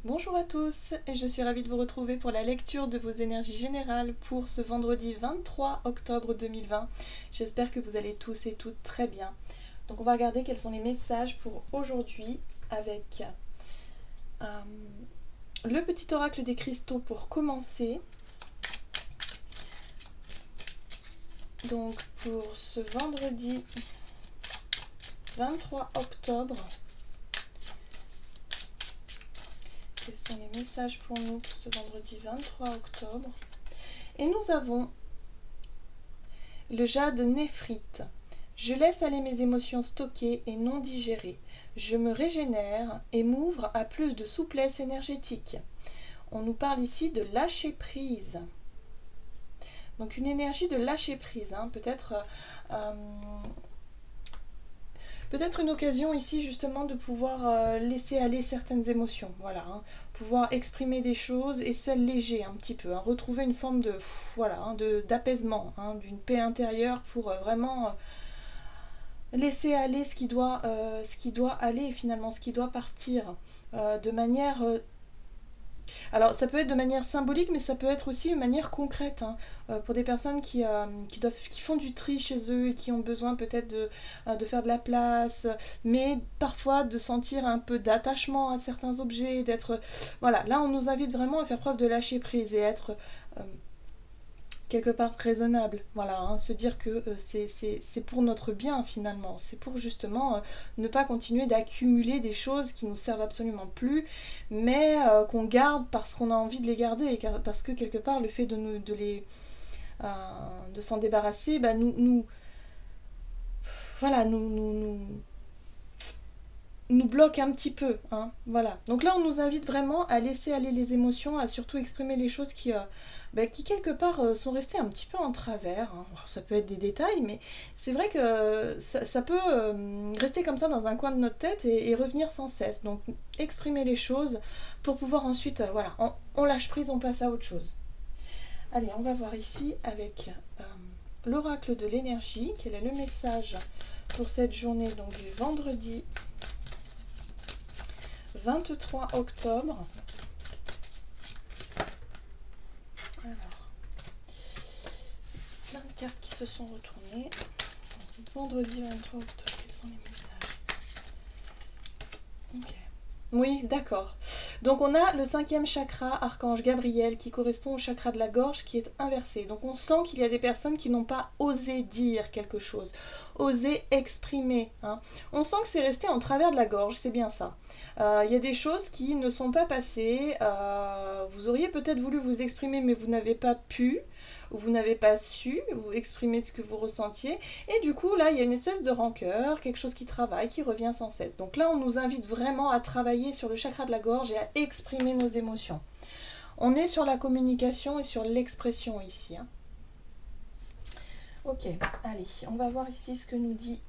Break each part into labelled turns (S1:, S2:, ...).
S1: Bonjour à tous, et je suis ravie de vous retrouver pour la lecture de vos énergies générales pour ce vendredi 23 octobre 2020. J'espère que vous allez tous et toutes très bien. Donc on va regarder quels sont les messages pour aujourd'hui avec le petit oracle des cristaux pour commencer. Donc pour ce vendredi 23 octobre, quels sont les messages pour nous pour ce vendredi 23 octobre? Et nous avons le jade néphrite. Je laisse aller mes émotions stockées et non digérées. Je me régénère et m'ouvre à plus de souplesse énergétique. On nous parle ici de lâcher prise. Donc une énergie de lâcher prise, hein. Peut-être une occasion ici justement de pouvoir laisser aller certaines émotions, voilà, hein. Pouvoir exprimer des choses et se alléger un petit peu, hein. Retrouver une forme de, voilà, hein, d'apaisement, hein, d'une paix intérieure pour vraiment laisser aller ce qui doit aller finalement, ce qui doit partir de manière... alors ça peut être de manière symbolique, mais ça peut être aussi une manière concrète, hein, pour des personnes qui font du tri chez eux et qui ont besoin peut-être de faire de la place, mais parfois de sentir un peu d'attachement à certains objets, d'être... Voilà, là on nous invite vraiment à faire preuve de lâcher prise et être... quelque part raisonnable, voilà, hein, se dire que c'est pour notre bien finalement, c'est pour justement ne pas continuer d'accumuler des choses qui nous servent absolument plus, mais qu'on garde parce qu'on a envie de les garder, et parce que quelque part le fait de s'en débarrasser, bah, voilà, nous bloque un petit peu, hein, voilà. Donc là, on nous invite vraiment à laisser aller les émotions, à surtout exprimer les choses qui quelque part sont restées un petit peu en travers, hein. Alors, ça peut être des détails, mais c'est vrai que ça peut rester comme ça dans un coin de notre tête et revenir sans cesse. Donc exprimer les choses pour pouvoir ensuite, voilà, on lâche prise, on passe à autre chose. Allez, on va voir ici avec l'oracle de l'énergie, quel est le message pour cette journée, donc du vendredi 23 octobre. Alors, plein de cartes qui se sont retournées. Vendredi 23 octobre, quels sont les messages? Ok. Oui, d'accord. Donc on a le 5e chakra, archange Gabriel, qui correspond au chakra de la gorge qui est inversé. Donc on sent qu'il y a des personnes qui n'ont pas osé dire quelque chose, osé exprimer, hein. On sent que c'est resté en travers de la gorge, c'est bien ça. Il y a des choses qui ne sont pas passées. Vous auriez peut-être voulu vous exprimer, mais vous n'avez pas pu. Vous n'avez pas su vous exprimer ce que vous ressentiez, et du coup là il y a une espèce de rancœur, quelque chose qui travaille, qui revient sans cesse. Donc là on nous invite vraiment à travailler sur le chakra de la gorge et à exprimer nos émotions. On est sur la communication et sur l'expression ici, hein. Ok, allez, on va voir ici ce que nous dit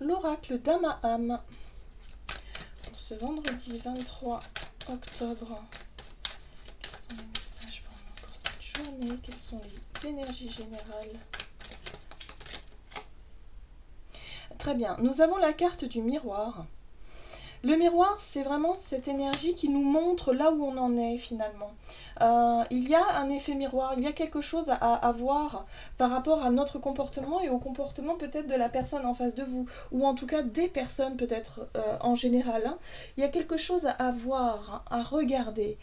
S1: l'oracle d'Amaham pour ce vendredi 23 octobre. Quels sont les messages pour nous pour cette journée? Quelles sont les énergies générales? Très bien, nous avons la carte du miroir. Le miroir, c'est vraiment cette énergie qui nous montre là où on en est finalement. Il y a un effet miroir, il y a quelque chose à voir par rapport à notre comportement et au comportement peut-être de la personne en face de vous, ou en tout cas des personnes peut-être en général, hein. Il y a quelque chose à voir, à regarder.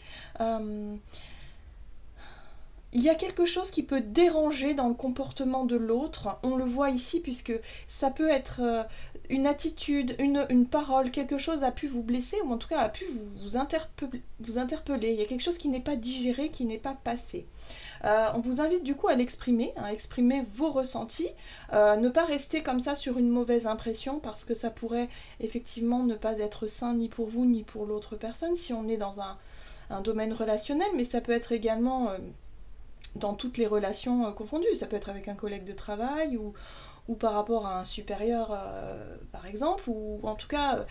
S1: Il y a quelque chose qui peut déranger dans le comportement de l'autre. On le voit ici puisque ça peut être une attitude, une parole, quelque chose a pu vous blesser ou en tout cas a pu vous interpeller. Il y a quelque chose qui n'est pas digéré, qui n'est pas passé. On vous invite du coup à l'exprimer, à exprimer vos ressentis, ne pas rester comme ça sur une mauvaise impression parce que ça pourrait effectivement ne pas être sain ni pour vous ni pour l'autre personne si on est dans un domaine relationnel, mais ça peut être également... dans toutes les relations confondues. Ça peut être avec un collègue de travail ou par rapport à un supérieur, par exemple, ou en tout cas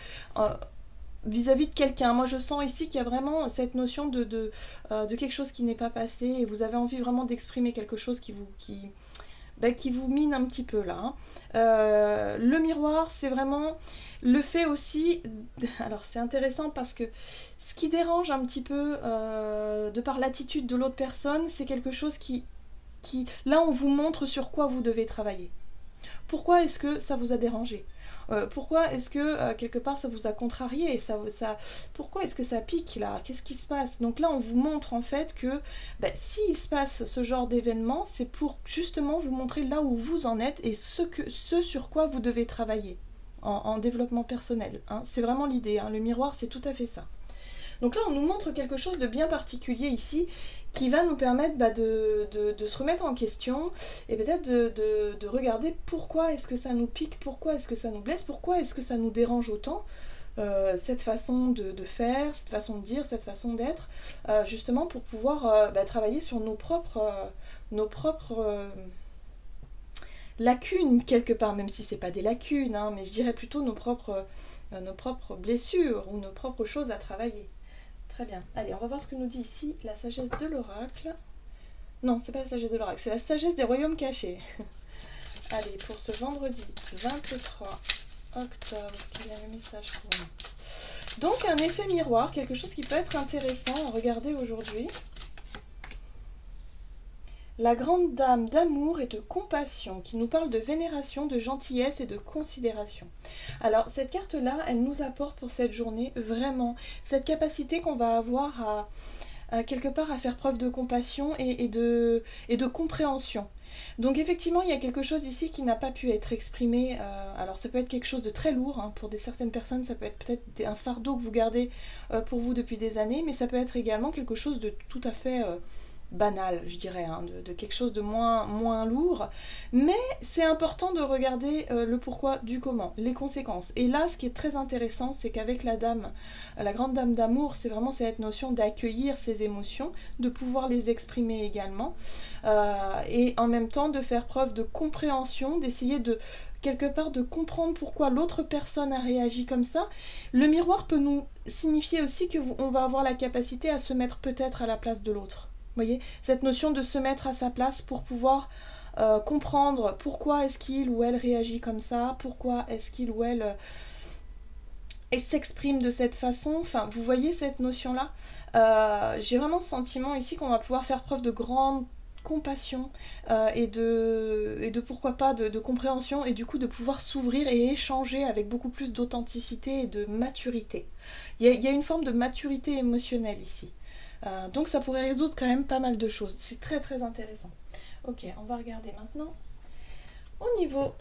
S1: vis-à-vis de quelqu'un. Moi, je sens ici qu'il y a vraiment cette notion de quelque chose qui n'est pas passé et vous avez envie vraiment d'exprimer quelque chose qui qui vous mine un petit peu là. Le miroir, c'est vraiment le fait aussi... Alors c'est intéressant parce que ce qui dérange un petit peu de par l'attitude de l'autre personne, c'est quelque chose qui... Là, on vous montre sur quoi vous devez travailler. Pourquoi est-ce que ça vous a dérangé? Pourquoi est-ce que quelque part ça vous a contrarié? Pourquoi est-ce que ça pique là? Qu'est-ce qui se passe? Donc là on vous montre en fait que s'il se passe ce genre d'événement, c'est pour justement vous montrer là où vous en êtes et ce sur quoi vous devez travailler en développement personnel. Hein. C'est vraiment l'idée, hein. Le miroir c'est tout à fait ça. Donc là, on nous montre quelque chose de bien particulier ici qui va nous permettre de se remettre en question et peut-être de regarder pourquoi est-ce que ça nous pique, pourquoi est-ce que ça nous blesse, pourquoi est-ce que ça nous dérange autant, cette façon de faire, cette façon de dire, cette façon d'être, justement pour pouvoir travailler sur nos propres lacunes quelque part, même si c'est pas des lacunes, hein, mais je dirais plutôt nos propres blessures ou nos propres choses à travailler. Très bien. Allez, on va voir ce que nous dit ici la sagesse de l'oracle. Non, c'est pas la sagesse de l'oracle, c'est la sagesse des royaumes cachés. Allez, pour ce vendredi 23 octobre, quel est le message pour nous? Donc, un effet miroir, quelque chose qui peut être intéressant à regarder aujourd'hui. La grande dame d'amour et de compassion qui nous parle de vénération, de gentillesse et de considération. Alors cette carte-là, elle nous apporte pour cette journée vraiment cette capacité qu'on va avoir à quelque part à faire preuve de compassion et de compréhension. Donc effectivement, il y a quelque chose ici qui n'a pas pu être exprimé. Alors ça peut être quelque chose de très lourd, hein. Pour certaines personnes, ça peut être peut-être un fardeau que vous gardez pour vous depuis des années, mais ça peut être également quelque chose de tout à fait... banal, je dirais, hein, de quelque chose de moins lourd, mais c'est important de regarder le pourquoi du comment, les conséquences. Et là, ce qui est très intéressant, c'est qu'avec la grande dame d'amour, c'est vraiment cette notion d'accueillir ses émotions, de pouvoir les exprimer également, et en même temps de faire preuve de compréhension, d'essayer de quelque part de comprendre pourquoi l'autre personne a réagi comme ça. Le miroir peut nous signifier aussi qu'on va avoir la capacité à se mettre peut-être à la place de l'autre. Vous voyez, cette notion de se mettre à sa place pour pouvoir comprendre pourquoi est-ce qu'il ou elle réagit comme ça, pourquoi est-ce qu'il ou elle s'exprime de cette façon. Enfin, vous voyez cette notion-là. J'ai vraiment ce sentiment ici qu'on va pouvoir faire preuve de grande compassion et de pourquoi pas de compréhension et du coup de pouvoir s'ouvrir et échanger avec beaucoup plus d'authenticité et de maturité. Il y a une forme de maturité émotionnelle ici. Donc ça pourrait résoudre quand même pas mal de choses. C'est très très intéressant. Ok, on va regarder maintenant. Au niveau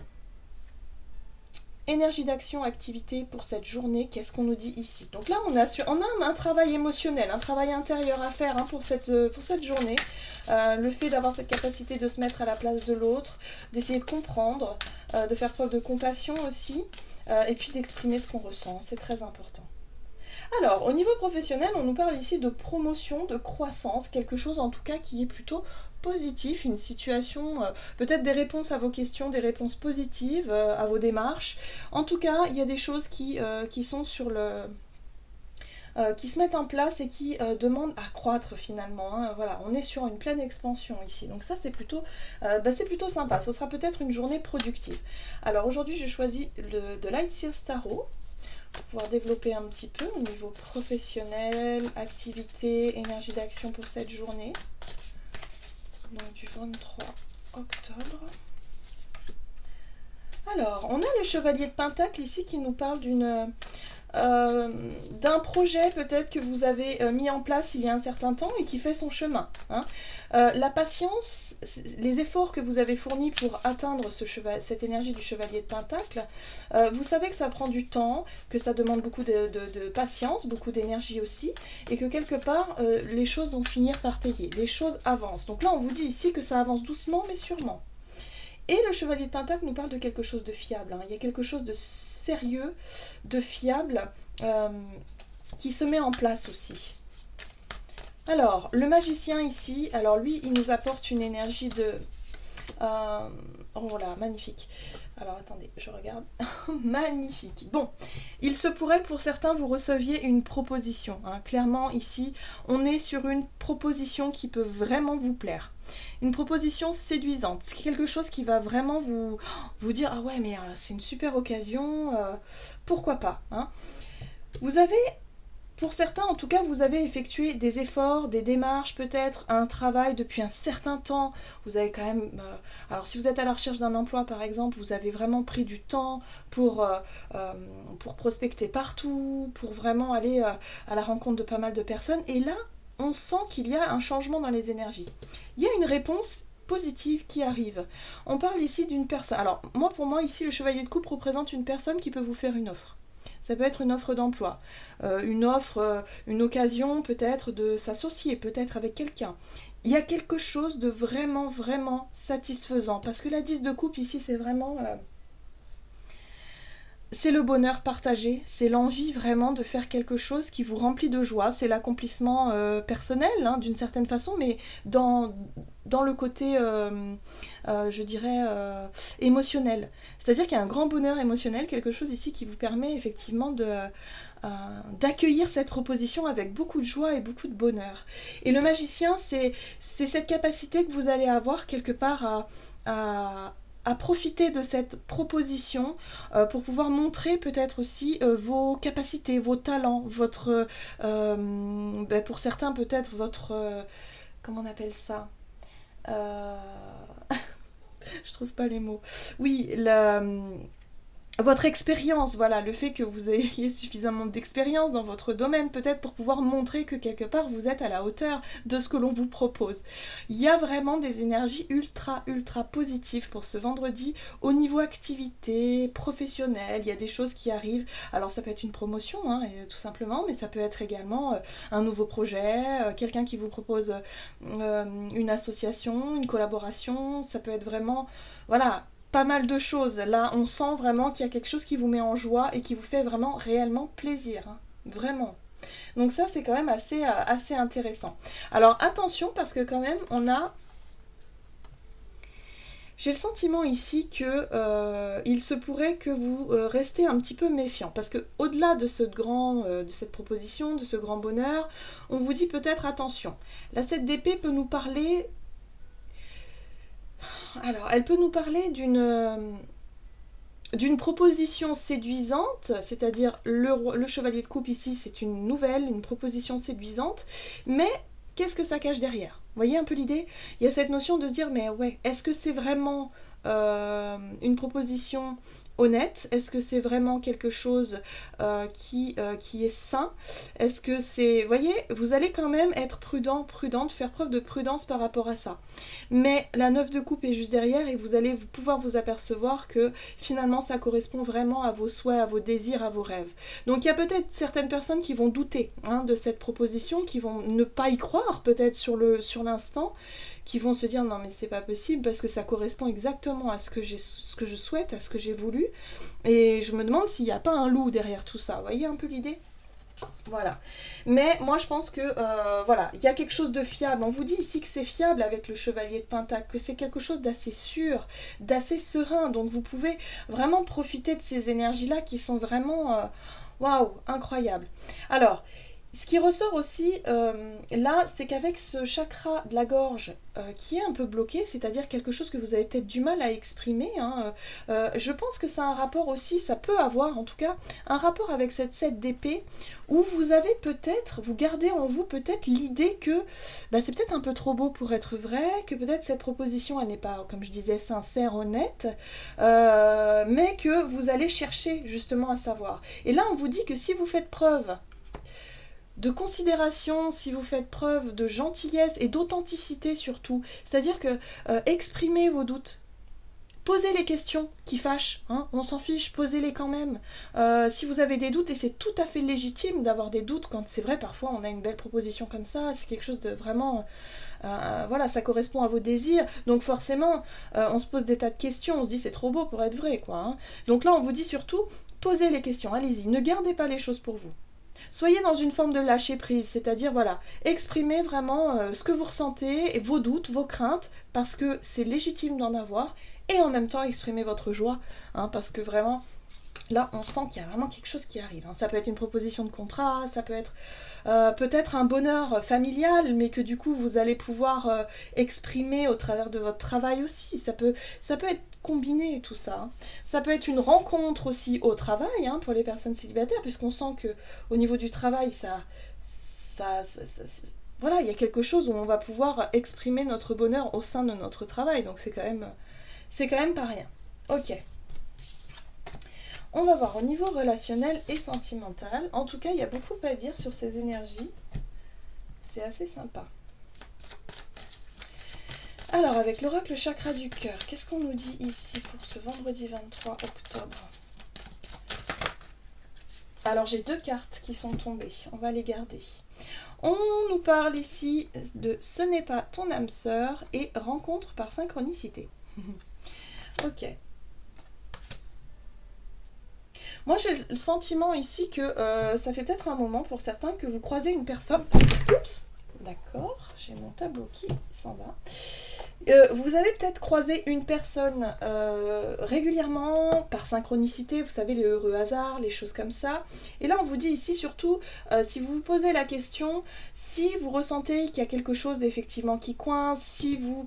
S1: énergie d'action, activité pour cette journée, qu'est-ce qu'on nous dit ici? Donc là, on a un travail émotionnel, un travail intérieur à faire pour cette journée. Le fait d'avoir cette capacité de se mettre à la place de l'autre, d'essayer de comprendre, de faire preuve de compassion aussi, et puis d'exprimer ce qu'on ressent. C'est très important. Alors, au niveau professionnel, on nous parle ici de promotion, de croissance, quelque chose en tout cas qui est plutôt positif, une situation, peut-être des réponses à vos questions, des réponses positives à vos démarches. En tout cas, il y a des choses qui sont sur le... qui se mettent en place et qui demandent à croître finalement. Hein. Voilà, on est sur une pleine expansion ici. Donc ça, c'est plutôt sympa. Ce sera peut-être une journée productive. Alors aujourd'hui, j'ai choisi de Light Seers Tarot. Pour pouvoir développer un petit peu au niveau professionnel, activité, énergie d'action pour cette journée. Donc du 23 octobre. Alors, on a le chevalier de Pentacle ici qui nous parle d'un projet peut-être que vous avez mis en place il y a un certain temps et qui fait son chemin. Hein. La patience, les efforts que vous avez fournis pour atteindre cette énergie du chevalier de Pentacle, vous savez que ça prend du temps, que ça demande beaucoup de patience, beaucoup d'énergie aussi, et que quelque part, les choses vont finir par payer, les choses avancent. Donc là, on vous dit ici que ça avance doucement mais sûrement. Et le chevalier de Pentacle nous parle de quelque chose de fiable. Hein. Il y a quelque chose de sérieux, de fiable, qui se met en place aussi. Alors, le magicien ici, alors lui, il nous apporte une énergie de Oh là, magnifique. Alors attendez, je regarde. Magnifique. Bon, il se pourrait que pour certains vous receviez une proposition, hein. Clairement ici, on est sur une proposition qui peut vraiment vous plaire. Une proposition séduisante. C'est quelque chose qui va vraiment vous dire ah ouais mais c'est une super occasion, pourquoi pas, hein. Vous avez pour certains, en tout cas, vous avez effectué des efforts, des démarches peut-être, un travail depuis un certain temps. Vous avez quand même... alors si vous êtes à la recherche d'un emploi par exemple, vous avez vraiment pris du temps pour prospecter partout, pour vraiment aller à la rencontre de pas mal de personnes. Et là, on sent qu'il y a un changement dans les énergies. Il y a une réponse positive qui arrive. On parle ici d'une personne... Alors moi, pour moi, ici, le chevalier de coupe représente une personne qui peut vous faire une offre. Ça peut être une offre d'emploi, une offre, une occasion peut-être de s'associer, peut-être avec quelqu'un. Il y a quelque chose de vraiment, vraiment satisfaisant. Parce que la 10 de coupe ici, c'est vraiment... c'est le bonheur partagé, c'est l'envie vraiment de faire quelque chose qui vous remplit de joie, c'est l'accomplissement personnel hein, d'une certaine façon, mais dans le côté, je dirais, émotionnel. C'est-à-dire qu'il y a un grand bonheur émotionnel, quelque chose ici qui vous permet effectivement d'accueillir cette proposition avec beaucoup de joie et beaucoup de bonheur. Et le magicien, c'est cette capacité que vous allez avoir quelque part à profiter de cette proposition pour pouvoir montrer peut-être aussi vos capacités, vos talents, votre, pour certains peut-être votre, comment on appelle ça je trouve pas les mots. Oui, votre expérience, voilà, le fait que vous ayez suffisamment d'expérience dans votre domaine, peut-être pour pouvoir montrer que quelque part vous êtes à la hauteur de ce que l'on vous propose. Il y a vraiment des énergies ultra, ultra positives pour ce vendredi au niveau activité, professionnelle, il y a des choses qui arrivent. Alors ça peut être une promotion, hein, tout simplement, mais ça peut être également un nouveau projet, quelqu'un qui vous propose une association, une collaboration, ça peut être vraiment, voilà, pas mal de choses. Là, on sent vraiment qu'il y a quelque chose qui vous met en joie et qui vous fait vraiment réellement plaisir. Hein. Vraiment. Donc ça, c'est quand même assez intéressant. Alors, attention, parce que quand même, j'ai le sentiment ici que il se pourrait que vous restez un petit peu méfiant. Parce que au-delà de de cette proposition, de ce grand bonheur, on vous dit peut-être attention. La 7 d'épée peut nous parler... Alors, elle peut nous parler d'une proposition séduisante, c'est-à-dire le chevalier de coupe ici, c'est une nouvelle, une proposition séduisante, mais qu'est-ce que ça cache derrière? Vous voyez un peu l'idée? Il y a cette notion de se dire, mais ouais, est-ce que c'est vraiment une proposition honnête? Est-ce que c'est vraiment quelque chose qui est sain? Est-ce que c'est... Vous voyez, vous allez quand même être prudente, faire preuve de prudence par rapport à ça. Mais la 9 de coupe est juste derrière et vous allez pouvoir vous apercevoir que finalement ça correspond vraiment à vos souhaits, à vos désirs, à vos rêves. Donc il y a peut-être certaines personnes qui vont douter hein, de cette proposition, qui vont ne pas y croire peut-être sur l'instant, qui vont se dire non mais c'est pas possible parce que ça correspond exactement à ce que je souhaite, à ce que j'ai voulu. Et je me demande s'il n'y a pas un loup derrière tout ça. Vous voyez un peu l'idée ? Voilà. Mais moi je pense que voilà, il y a quelque chose de fiable. On vous dit ici que c'est fiable avec le chevalier de Pentacle, que c'est quelque chose d'assez sûr, d'assez serein. Donc vous pouvez vraiment profiter de ces énergies-là qui sont vraiment waouh, incroyables. Alors, ce qui ressort aussi là, c'est qu'avec ce chakra de la gorge qui est un peu bloqué, c'est-à-dire quelque chose que vous avez peut-être du mal à exprimer, hein, je pense que ça a un rapport aussi, ça peut avoir en tout cas, un rapport avec cette 7 d'épée, où vous avez peut-être, vous gardez en vous peut-être l'idée que bah, c'est peut-être un peu trop beau pour être vrai, que peut-être cette proposition, elle n'est pas, comme je disais, sincère, honnête, mais que vous allez chercher justement à savoir. Et là, on vous dit que si vous faites preuve de considération, si vous faites preuve de gentillesse et d'authenticité surtout, c'est-à-dire que exprimez vos doutes, posez les questions qui fâchent, hein, on s'en fiche, posez-les quand même. Si vous avez des doutes, et c'est tout à fait légitime d'avoir des doutes quand c'est vrai, parfois on a une belle proposition comme ça, c'est quelque chose de vraiment... voilà, ça correspond à vos désirs, donc forcément on se pose des tas de questions, on se dit c'est trop beau pour être vrai, quoi. Hein. Donc là on vous dit surtout, posez les questions, allez-y, ne gardez pas les choses pour vous. Soyez dans une forme de lâcher prise, c'est-à-dire voilà, exprimez vraiment ce que vous ressentez, et vos doutes, vos craintes, parce que c'est légitime d'en avoir, et en même temps exprimer votre joie, hein, parce que vraiment, là, on sent qu'il y a vraiment quelque chose qui arrive. Hein. Ça peut être une proposition de contrat, ça peut être peut-être un bonheur familial, mais que du coup, vous allez pouvoir exprimer au travers de votre travail aussi. Ça peut être combiné tout ça. Hein. Ça peut être une rencontre aussi au travail, hein, pour les personnes célibataires, puisqu'on sent que au niveau du travail, voilà, il y a quelque chose où on va pouvoir exprimer notre bonheur au sein de notre travail. Donc c'est quand même pas rien. Ok. On va voir au niveau relationnel et sentimental. En tout cas, il y a beaucoup à dire sur ces énergies. C'est assez sympa. Alors, avec l'oracle chakra du cœur, qu'est-ce qu'on nous dit ici pour ce vendredi 23 octobre? Alors, j'ai 2 cartes qui sont tombées. On va les garder. On nous parle ici de Ce n'est pas ton âme sœur et Rencontre par synchronicité. Ok. Moi, j'ai le sentiment ici que ça fait peut-être un moment pour certains que vous croisez une personne. Oups, d'accord, j'ai mon tableau qui s'en va. Vous avez peut-être croisé une personne régulièrement, par synchronicité, vous savez, les heureux hasards, les choses comme ça. Et là, on vous dit ici surtout, si vous vous posez la question, si vous ressentez qu'il y a quelque chose effectivement qui coince, si vous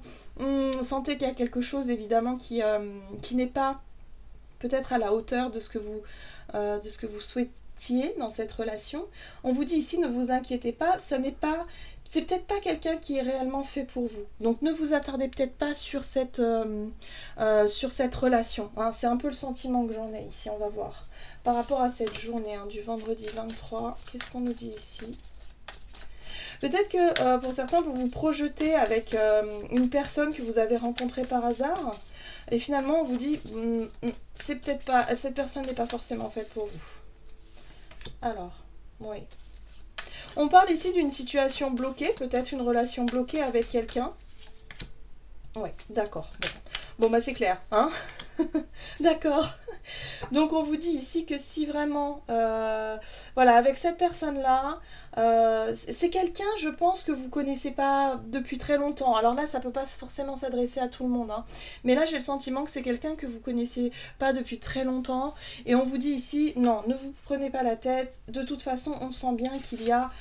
S1: sentez qu'il y a quelque chose évidemment qui n'est pas peut-être à la hauteur de ce que vous souhaitiez dans cette relation, on vous dit ici, ne vous inquiétez pas, c'est peut-être pas quelqu'un qui est réellement fait pour vous. Donc ne vous attardez peut-être pas sur cette relation. Hein. C'est un peu le sentiment que j'en ai ici, on va voir. Par rapport à cette journée du vendredi 23, qu'est-ce qu'on nous dit ici? Peut-être que pour certains, vous vous projetez avec une personne que vous avez rencontrée par hasard. Et finalement, on vous dit, c'est peut-être pas, cette personne n'est pas forcément faite pour vous. Alors, oui. On parle ici d'une situation bloquée, peut-être une relation bloquée avec quelqu'un. Oui, d'accord. Bon, bah c'est clair, hein. D'accord. Donc on vous dit ici que si vraiment, voilà, avec cette personne-là, c'est quelqu'un, je pense, que vous connaissez pas depuis très longtemps. Alors là, ça peut pas forcément s'adresser à tout le monde, hein. Mais là, j'ai le sentiment que c'est quelqu'un que vous connaissez pas depuis très longtemps. Et on vous dit ici, non, ne vous prenez pas la tête. De toute façon, on sent bien qu'il y a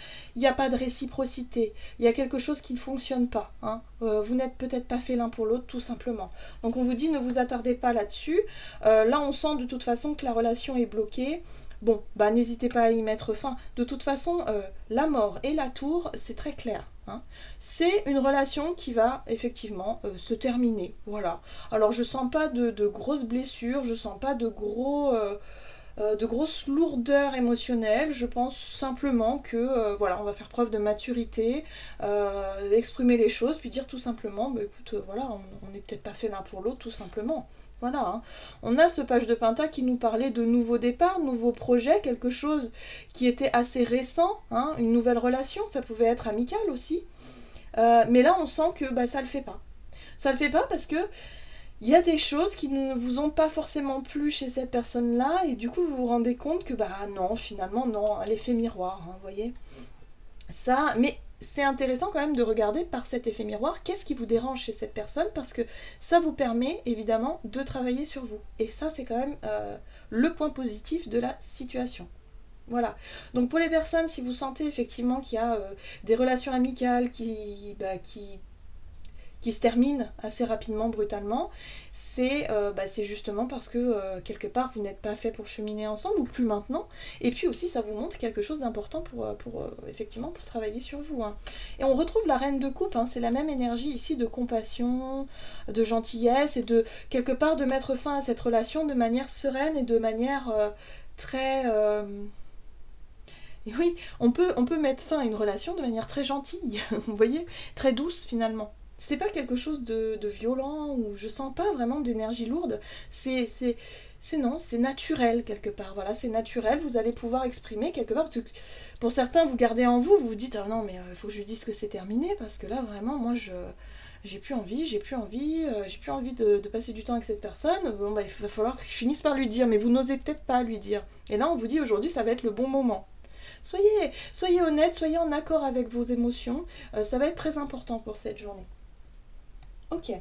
S1: pas de réciprocité. Il y a quelque chose qui ne fonctionne pas. Hein. Vous n'êtes peut-être pas fait l'un pour l'autre, tout simplement. Donc on vous dit, ne vous attardez pas là-dessus. Là, on sent de toute façon que la relation est bloquée. Bon, bah n'hésitez pas à y mettre fin. De toute façon, la mort et la tour, c'est très clair. Hein. C'est une relation qui va effectivement se terminer. Voilà. Alors je sens pas de grosses blessures, je sens pas de grosses lourdeurs émotionnelles. Je pense simplement que voilà, on va faire preuve de maturité, exprimer les choses, puis dire tout simplement, bah, écoute, voilà, on n'est peut-être pas fait l'un pour l'autre, tout simplement. Voilà, hein. On a ce page de Penta qui nous parlait de nouveaux départs, nouveaux projets, quelque chose qui était assez récent, hein, une nouvelle relation, ça pouvait être amical aussi. Mais là, on sent que bah, ça le fait pas. Ça le fait pas parce que il y a des choses qui ne vous ont pas forcément plu chez cette personne-là, et du coup vous vous rendez compte que bah non, finalement non, l'effet miroir, hein, vous voyez. Ça, mais c'est intéressant quand même de regarder par cet effet miroir qu'est-ce qui vous dérange chez cette personne, parce que ça vous permet évidemment de travailler sur vous. Et ça, c'est quand même le point positif de la situation. Voilà. Donc pour les personnes, si vous sentez effectivement qu'il y a des relations amicales qui se termine assez rapidement, brutalement, c'est justement parce que quelque part vous n'êtes pas fait pour cheminer ensemble, ou plus maintenant, et puis aussi ça vous montre quelque chose d'important effectivement pour travailler sur vous. Hein. Et on retrouve la reine de coupe, hein, c'est la même énergie ici de compassion, de gentillesse, et de quelque part de mettre fin à cette relation de manière sereine et de manière très... Et oui, on peut mettre fin à une relation de manière très gentille, vous voyez, très douce finalement. C'est pas quelque chose de violent, ou je sens pas vraiment d'énergie lourde. C'est naturel quelque part. Voilà, c'est naturel. Vous allez pouvoir exprimer quelque part. Pour certains, vous gardez en vous, vous vous dites ah non mais il faut que je lui dise que c'est terminé, parce que là vraiment moi j'ai plus envie de passer du temps avec cette personne. Bon bah il va falloir que je finisse par lui dire, mais vous n'osez peut-être pas lui dire. Et là on vous dit aujourd'hui ça va être le bon moment. Soyez honnête, soyez en accord avec vos émotions. Ça va être très important pour cette journée. Ok.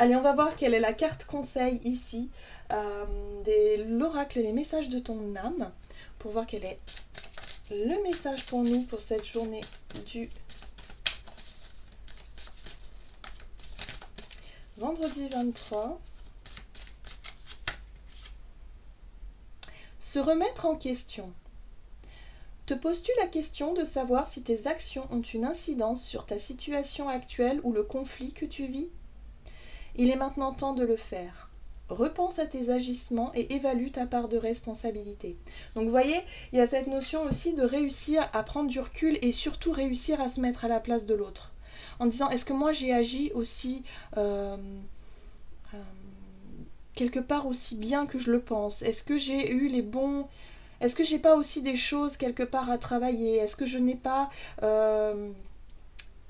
S1: Allez, on va voir quelle est la carte conseil ici de l'oracle, les messages de ton âme, pour voir quel est le message pour nous pour cette journée du vendredi 23. Se remettre en question. Te poses-tu la question de savoir si tes actions ont une incidence sur ta situation actuelle ou le conflit que tu vis? Il est maintenant temps de le faire. Repense à tes agissements et évalue ta part de responsabilité. Donc vous voyez, il y a cette notion aussi de réussir à prendre du recul et surtout réussir à se mettre à la place de l'autre. En disant, est-ce que moi j'ai agi aussi quelque part aussi bien que je le pense? Est-ce que j'ai eu les bons... Est-ce que j'ai pas aussi des choses quelque part à travailler? Est-ce que je n'ai pas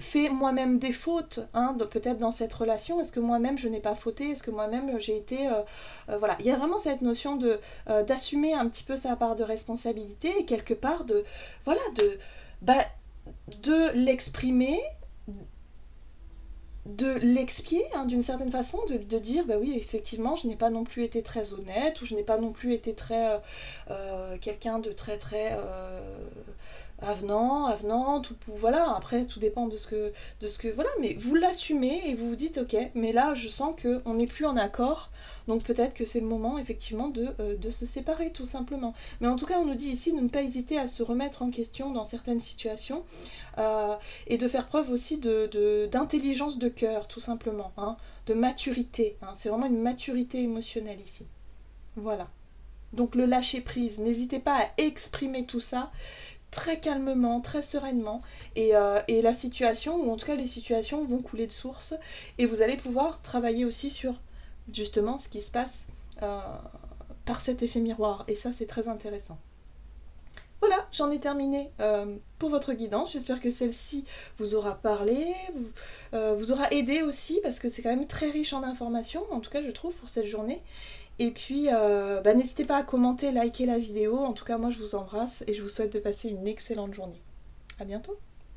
S1: fait moi-même des fautes, hein, peut-être dans cette relation? Est-ce que moi-même je n'ai pas fauté? Est-ce que moi-même j'ai été... voilà, il y a vraiment cette notion de d'assumer un petit peu sa part de responsabilité et quelque part de... Voilà, de l'exprimer, de l'expier, hein, d'une certaine façon, de dire bah oui, effectivement je n'ai pas non plus été très honnête, ou je n'ai pas non plus été très quelqu'un de très très avenante, ou voilà, après tout dépend de ce que voilà, mais vous l'assumez et vous vous dites ok, mais là je sens qu'on n'est plus en accord, donc peut-être que c'est le moment effectivement de se séparer tout simplement. Mais en tout cas on nous dit ici de ne pas hésiter à se remettre en question dans certaines situations, et de faire preuve aussi d'intelligence de cœur tout simplement, hein, de maturité, hein. C'est vraiment une maturité émotionnelle ici, voilà. Donc le lâcher prise, n'hésitez pas à exprimer tout ça très calmement, très sereinement, et la situation, ou en tout cas les situations vont couler de source, et vous allez pouvoir travailler aussi sur justement ce qui se passe par cet effet miroir, et ça c'est très intéressant. Voilà, j'en ai terminé pour votre guidance. J'espère que celle-ci vous aura parlé, vous aura aidé aussi, parce que c'est quand même très riche en informations, en tout cas je trouve, pour cette journée. Et puis, n'hésitez pas à commenter, liker la vidéo. En tout cas, moi je vous embrasse et je vous souhaite de passer une excellente journée. À bientôt!